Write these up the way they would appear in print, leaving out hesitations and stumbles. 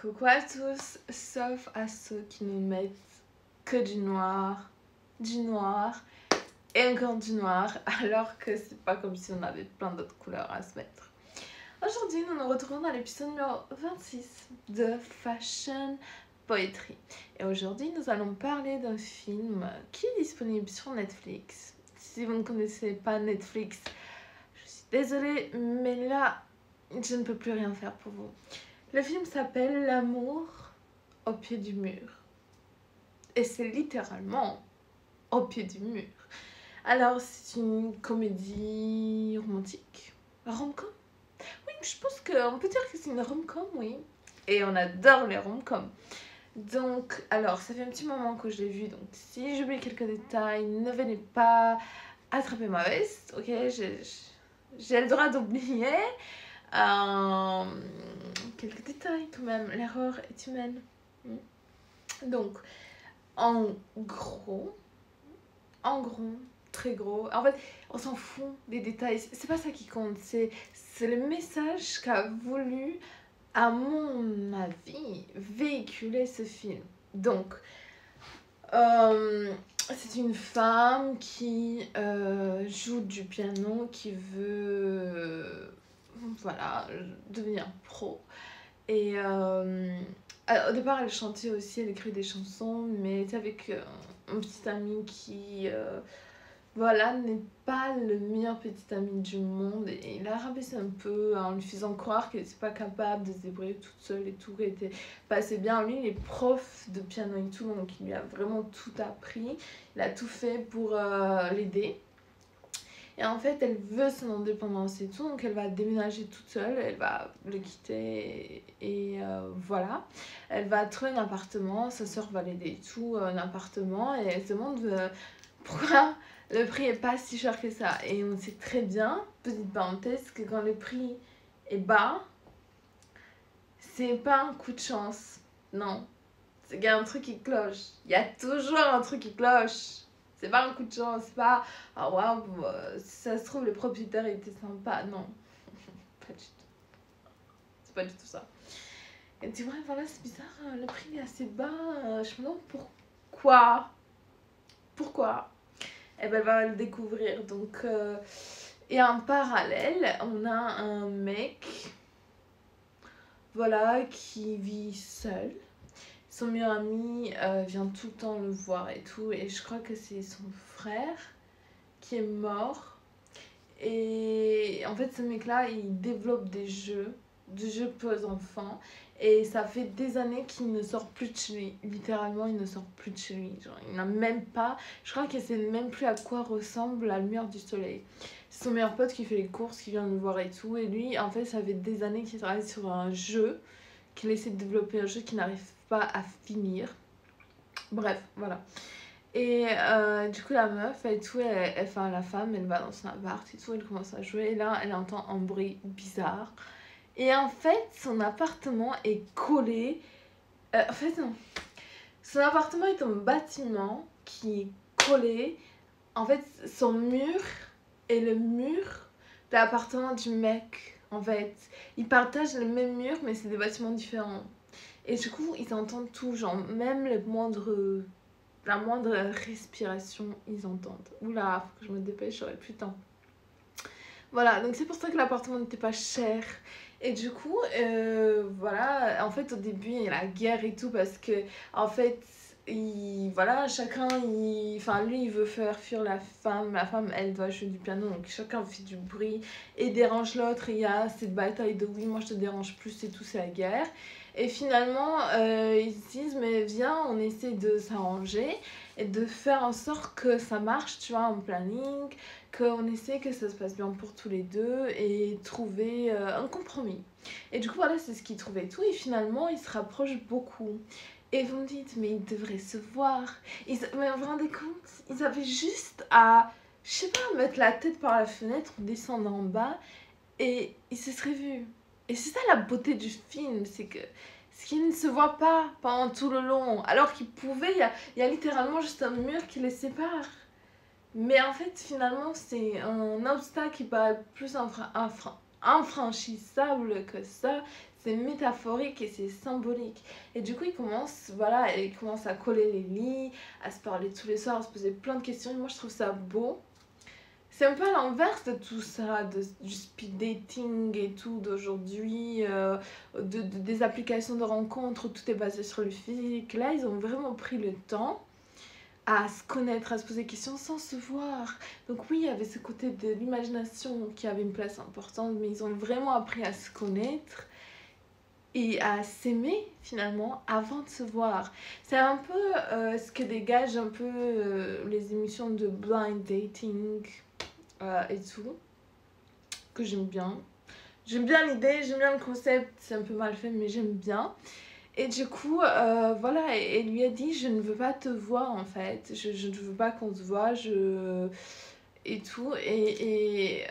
Coucou à tous, sauf à ceux qui ne mettent que du noir et encore du noir, alors que c'est pas comme si on avait plein d'autres couleurs à se mettre. Aujourd'hui, nous nous retrouvons dans l'épisode numéro 26 de Fashion Poetry. Et aujourd'hui, nous allons parler d'un film qui est disponible sur Netflix. Si vous ne connaissez pas Netflix, je suis désolée, mais là, je ne peux plus rien faire pour vous. Le film s'appelle L'amour au pied du mur. Et c'est littéralement au pied du mur. Alors, c'est une comédie romantique. Rom-com? Oui, je pense qu'on peut dire que c'est une rom-com, oui. Et on adore les rom-com. Donc, alors, ça fait un petit moment que je l'ai vu. Donc, si j'oublie quelques détails, ne venez pas attraper ma veste. Ok, j'ai le droit d'oublier. Quelques détails quand même, l'erreur est humaine. Donc, en gros, très gros, en fait, on s'en fout des détails, c'est pas ça qui compte, c'est le message qu'a voulu, à mon avis, véhiculer ce film. Donc, c'est une femme qui joue du piano, qui veut... voilà, devenir pro. Et au départ, elle chantait aussi, elle écrit des chansons, mais c'est avec un petit ami qui, voilà, n'est pas le meilleur petit ami du monde. Et il a rabaissé un peu en lui faisant croire qu'elle n'était pas capable de se débrouiller toute seule et tout, qu'elle était pas assez bien. Lui, il est prof de piano et tout, donc il lui a vraiment tout appris. Il a tout fait pour l'aider. Et en fait, elle veut son indépendance et tout, donc elle va déménager toute seule, elle va le quitter et voilà. Elle va trouver un appartement, sa soeur va l'aider et tout, un appartement, et elle se demande pourquoi le prix est pas si cher que ça. Et on sait très bien, petite parenthèse, que quand le prix est bas, c'est pas un coup de chance, non. C'est qu'il y a un truc qui cloche, il y a toujours un truc qui cloche. C'est pas un coup de chance, c'est pas ah waouh, si ça se trouve le propriétaire était sympa, non. Pas du tout. C'est pas du tout ça. Et tu vois, voilà, c'est bizarre, le prix est assez bas, je me demande pourquoi. Pourquoi? Et ben elle va le découvrir. Donc, et en parallèle, on a un mec, voilà, qui vit seul. Son meilleur ami vient tout le temps le voir et tout, et je crois que c'est son frère qui est mort. Et en fait, ce mec-là, il développe des jeux pour les enfants, et ça fait des années qu'il ne sort plus de chez lui. Littéralement, il ne sort plus de chez lui. Genre, il n'a même pas, je crois qu'il sait même plus à quoi ressemble la lumière du soleil. C'est son meilleur pote qui fait les courses, qui vient le voir et tout, et lui, en fait, ça fait des années qu'il travaille sur un jeu, qu'il essaie de développer un jeu qui n'arrive pas à finir. Bref, voilà. Et du coup, la meuf et tout, enfin la femme, elle va dans son appart et tout, elle commence à jouer. Et là, elle entend un bruit bizarre. Et en fait, son appartement est collé. En fait, non. Son appartement est un bâtiment qui est collé. En fait, son mur est le mur de l'appartement du mec. En fait, ils partagent le même mur, mais c'est des bâtiments différents. Et du coup, ils entendent tout, genre, même la moindre respiration, ils entendent. Oula, faut que je me dépêche, j'aurai plus de temps. Voilà, donc c'est pour ça que l'appartement n'était pas cher. Et du coup, voilà, en fait, au début, il y a la guerre et tout, parce que, en fait, voilà, chacun, enfin, lui, il veut faire fuir la femme, elle doit jouer du piano, donc chacun fait du bruit et dérange l'autre, et il y a cette bataille de oui, moi je te dérange plus et tout, c'est la guerre. Et finalement, ils se disent, mais viens, on essaie de s'arranger et de faire en sorte que ça marche, tu vois, en planning, qu'on essaie que ça se passe bien pour tous les deux et trouver un compromis. Et du coup, voilà, c'est ce qu'ils trouvaient tout, et finalement, ils se rapprochent beaucoup. Et vous me dites, mais ils devraient se voir. Mais vous vous rendez compte, ils avaient juste à, je sais pas, mettre la tête par la fenêtre, descendre en bas, et ils se seraient vus. Et c'est ça la beauté du film, c'est que ce qu'ils ne se voient pas pendant tout le long, alors qu'ils pouvaient, il y a littéralement juste un mur qui les sépare. Mais en fait, finalement, c'est un obstacle qui paraît plus infranchissable que ça. c'est métaphorique et c'est symbolique. Et du coup, ils commencent, voilà, ils commencent à coller les lits, à se parler tous les soirs, à se poser plein de questions. Et moi, je trouve ça beau. C'est un peu à l'inverse de tout ça, du speed dating et tout d'aujourd'hui, des applications de rencontres où tout est basé sur le physique. Là, ils ont vraiment pris le temps à se connaître, à se poser des questions sans se voir. Donc oui, il y avait ce côté de l'imagination qui avait une place importante, mais ils ont vraiment appris à se connaître et à s'aimer finalement avant de se voir. C'est un peu ce que dégage un peu les émissions de blind dating et tout, que j'aime bien. J'aime bien l'idée, j'aime bien le concept, c'est un peu mal fait mais j'aime bien. Et du coup, voilà, elle lui a dit je ne veux pas te voir en fait, je ne veux pas qu'on se voit, et tout. Et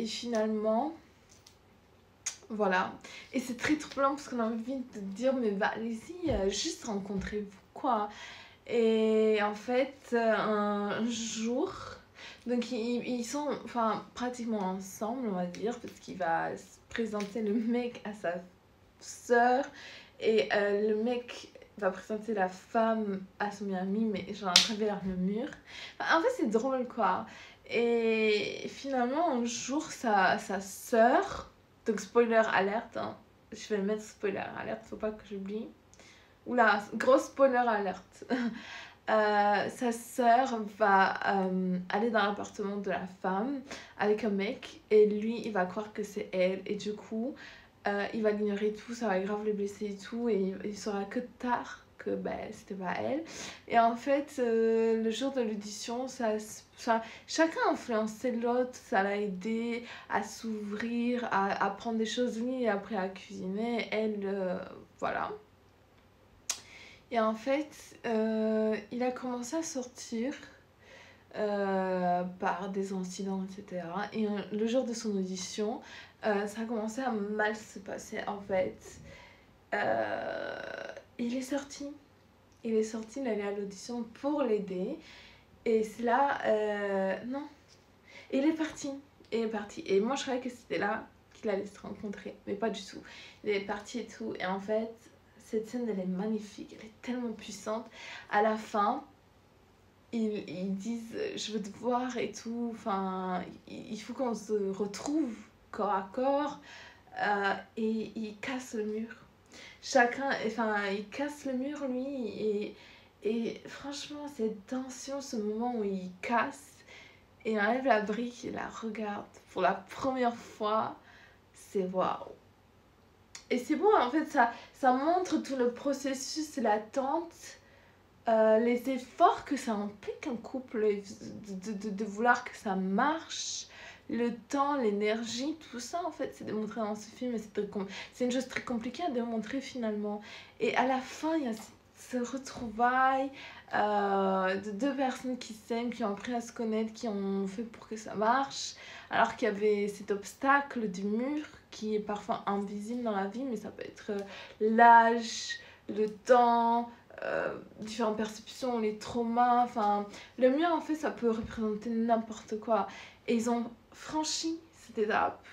finalement, voilà. Et c'est très troublant parce qu'on a envie de dire mais bah allez-y, juste rencontrez-vous quoi. Et en fait, un jour, donc ils sont enfin pratiquement ensemble on va dire parce qu'il va se présenter le mec à sa sœur et le mec va présenter la femme à son meilleur ami mais genre à travers le mur. Enfin, en fait c'est drôle quoi. Et finalement un jour sa sœur, donc spoiler alerte hein, je vais le mettre spoiler alerte, faut pas que j'oublie. Oula, gros spoiler alerte. Sa sœur va aller dans l'appartement de la femme avec un mec et lui il va croire que c'est elle et du coup il va l'ignorer et tout, ça va grave le blesser et tout et il saura que tard que c'était pas elle. Et en fait le jour de l'audition chacun a influencé l'autre, ça l'a aidé à s'ouvrir, à apprendre des choses. Lui et après à cuisiner, elle voilà. Et en fait, il a commencé à sortir par des incidents, etc. Et le jour de son audition, ça a commencé à mal se passer en fait. Il est sorti. Il est sorti, il allait à l'audition pour l'aider. Et c'est là, non. Il est parti. Il est parti. Et moi, je croyais que c'était là qu'il allait se rencontrer. Mais pas du tout. Il est parti et tout. Et en fait, cette scène, elle est magnifique. Elle est tellement puissante. À la fin, ils disent « Je veux te voir et tout. Enfin, il faut qu'on se retrouve corps à corps. » Et il casse le mur. Chacun, enfin, il casse le mur, lui. Et franchement, cette tension, ce moment où il casse, et il enlève la brique et la regarde pour la première fois, c'est waouh. Et c'est beau, en fait, ça montre tout le processus, l'attente, les efforts que ça implique un couple, de vouloir que ça marche, le temps, l'énergie, tout ça, en fait, c'est démontré dans ce film. Et c'est une chose très compliquée à démontrer finalement. Et à la fin, il y a ce retrouvaille de deux personnes qui s'aiment, qui ont appris à se connaître, qui ont fait pour que ça marche, alors qu'il y avait cet obstacle du mur qui est parfois invisible dans la vie, mais ça peut être l'âge, le temps, différentes perceptions, les traumas, enfin le mur en fait ça peut représenter n'importe quoi. Et ils ont franchi cette étape,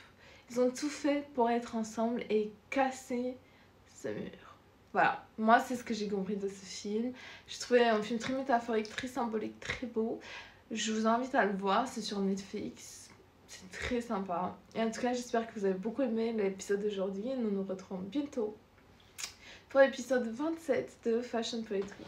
ils ont tout fait pour être ensemble et casser ce mur. Voilà, moi c'est ce que j'ai compris de ce film. Je trouvais un film très métaphorique, très symbolique, très beau. Je vous invite à le voir, c'est sur Netflix. C'est très sympa. Et en tout cas, j'espère que vous avez beaucoup aimé l'épisode d'aujourd'hui et nous nous retrouvons bientôt pour l'épisode 27 de Fashion Poetry.